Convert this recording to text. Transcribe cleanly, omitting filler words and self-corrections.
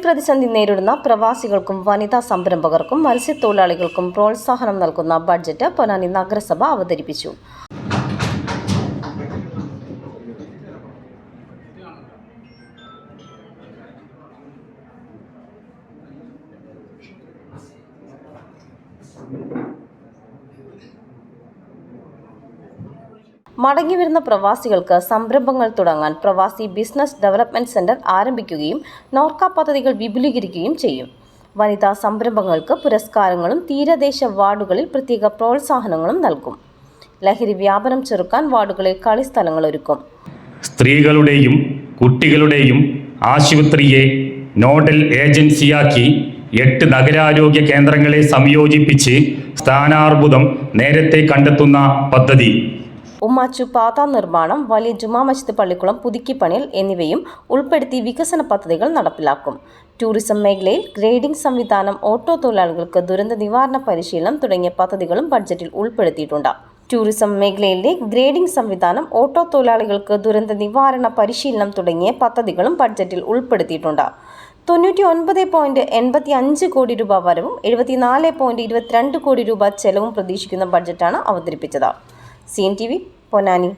പ്രതിസന്ധി നേരിടുന്ന പ്രവാസികൾക്കും വനിതാ സംരംഭകർക്കും മത്സ്യത്തൊഴിലാളികൾക്കും പ്രോത്സാഹനം നൽകുന്ന ബഡ്ജറ്റ് പൊന്നാനി നഗരസഭ അവതരിപ്പിച്ചു. മടങ്ങിവരുന്ന പ്രവാസികൾക്ക് സംരംഭങ്ങൾ തുടങ്ങാൻ പ്രവാസി ബിസിനസ് ഡെവലപ്മെന്റ് സെന്റർ ആരംഭിക്കുകയും നോർക്ക പദ്ധതികൾ വിപുലീകരിക്കുകയും ചെയ്യും. വനിതാ സംരംഭങ്ങൾക്ക് പുരസ്കാരങ്ങളും തീരദേശ വാർഡുകളിൽ പ്രത്യേക പ്രോത്സാഹനങ്ങളും നൽകും. ലഹരി വ്യാപനം ചെറുക്കാൻ വാർഡുകളിൽ കളിസ്ഥലങ്ങൾ ഒരുക്കും. സ്ത്രീകളുടെയും കുട്ടികളുടെയും ആശുപത്രിയെ നോഡൽ ഏജൻസിയാക്കി 8 നഗരാരോഗ്യ കേന്ദ്രങ്ങളെ സംയോജിപ്പിച്ച് സ്ഥാനാർബുദം നേരത്തെ കണ്ടെത്തുന്ന പദ്ധതി, ഉമ്മാച്ചു പാത നിർമ്മാണം, വലിയ ജുമാ മസ്ജിദ് പള്ളിക്കുളം പുതുക്കിപ്പണിയൽ എന്നിവയും ഉൾപ്പെടുത്തി വികസന പദ്ധതികൾ നടപ്പിലാക്കും. ടൂറിസം മേഖലയിൽ ഗ്രേഡിംഗ് സംവിധാനം, ഓട്ടോ തൊഴിലാളികൾക്ക് ദുരന്ത നിവാരണ പരിശീലനം തുടങ്ങിയ പദ്ധതികളും ബഡ്ജറ്റിൽ ഉൾപ്പെടുത്തിയിട്ടുണ്ട്. ടൂറിസം മേഖലയിലെ ഗ്രേഡിംഗ് സംവിധാനം, ഓട്ടോ തൊഴിലാളികൾക്ക് ദുരന്ത നിവാരണ പരിശീലനം തുടങ്ങിയ പദ്ധതികളും ബഡ്ജറ്റിൽ ഉൾപ്പെടുത്തിയിട്ടുണ്ട്. 99.85 കോടി രൂപ വരവും 74.22 കോടി രൂപ ചെലവും പ്രതീക്ഷിക്കുന്ന ബഡ്ജറ്റാണ് അവതരിപ്പിച്ചത്. CNTV പൊന്നാനി.